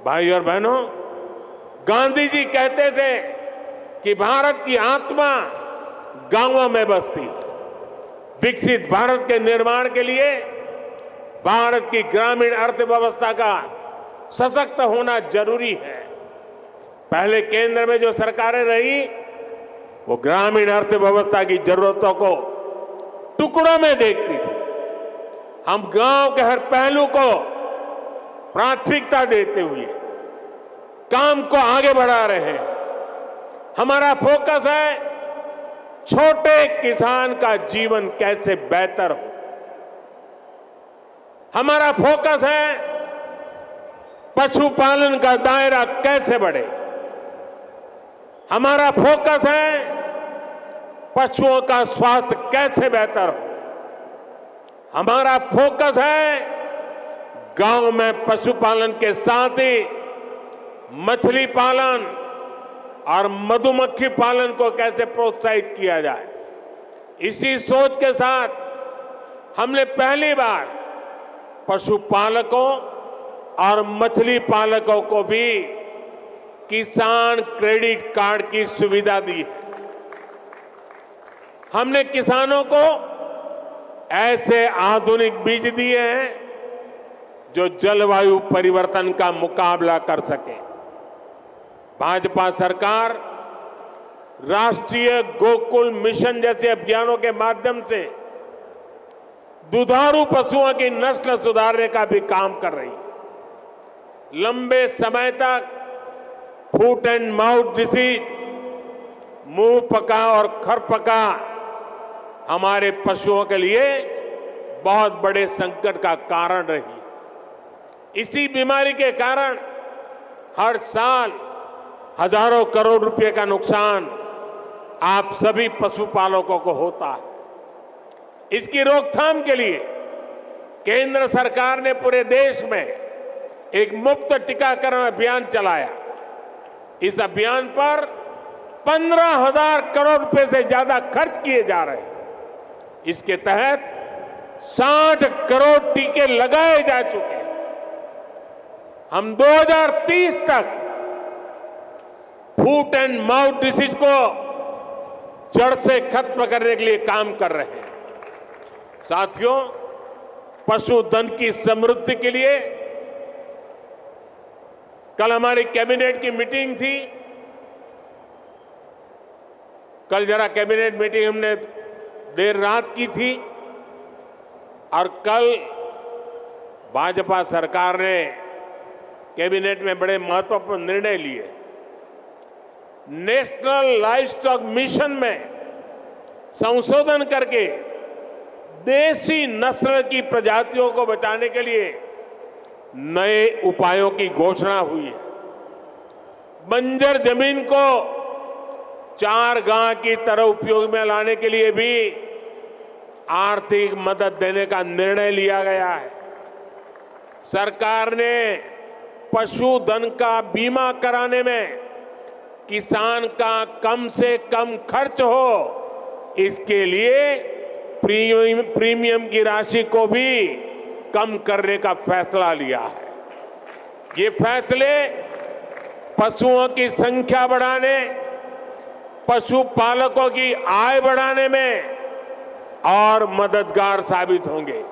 भाई और बहनों, गांधी जी कहते थे कि भारत की आत्मा गांवों में बसती है। विकसित भारत के निर्माण के लिए भारत की ग्रामीण अर्थव्यवस्था का सशक्त होना जरूरी है। पहले केंद्र में जो सरकारें रही वो ग्रामीण अर्थव्यवस्था की जरूरतों को टुकड़ों में देखती थी। हम गांव के हर पहलू को प्राथमिकता देते हुए काम को आगे बढ़ा रहे हैं। हमारा फोकस है छोटे किसान का जीवन कैसे बेहतर हो। हमारा फोकस है पशुपालन का दायरा कैसे बढ़े। हमारा फोकस है पशुओं का स्वास्थ्य कैसे बेहतर हो। हमारा फोकस है गांव में पशुपालन के साथ ही मछली पालन और मधुमक्खी पालन को कैसे प्रोत्साहित किया जाए। इसी सोच के साथ हमने पहली बार पशुपालकों और मछली पालकों को भी किसान क्रेडिट कार्ड की सुविधा दी है। हमने किसानों को ऐसे आधुनिक बीज दिए हैं जो जलवायु परिवर्तन का मुकाबला कर सके। भाजपा सरकार राष्ट्रीय गोकुल मिशन जैसे अभियानों के माध्यम से दुधारू पशुओं की नस्ल सुधारने का भी काम कर रही है। लंबे समय तक फुट एंड माउथ डिसीज, मुंह पका और खर पका हमारे पशुओं के लिए बहुत बड़े संकट का कारण रही। इसी बीमारी के कारण हर साल हजारों करोड़ रुपए का नुकसान आप सभी पशुपालकों को होता है। इसकी रोकथाम के लिए केंद्र सरकार ने पूरे देश में एक मुफ्त टीकाकरण अभियान चलाया। इस अभियान पर 15,000 करोड़ रुपए से ज्यादा खर्च किए जा रहे हैं। इसके तहत 60 करोड़ टीके लगाए जा चुके हैं। हम 2030 तक फुट एंड माउथ डिसीज को जड़ से खत्म करने के लिए काम कर रहे हैं। साथियों, पशुधन की समृद्धि के लिए कल हमारी कैबिनेट की मीटिंग थी। कल जरा कैबिनेट मीटिंग हमने देर रात की थी और कल भाजपा सरकार ने कैबिनेट में बड़े महत्वपूर्ण निर्णय लिए। नेशनल लाइवस्टॉक मिशन में संशोधन करके देसी नस्ल की प्रजातियों को बचाने के लिए नए उपायों की घोषणा हुई है। बंजर जमीन को चारगाह की तरह उपयोग में लाने के लिए भी आर्थिक मदद देने का निर्णय लिया गया है। सरकार ने पशुधन का बीमा कराने में किसान का कम से कम खर्च हो, इसके लिए प्रीमियम की राशि को भी कम करने का फैसला लिया है। ये फैसले पशुओं की संख्या बढ़ाने, पशुपालकों की आय बढ़ाने में और मददगार साबित होंगे।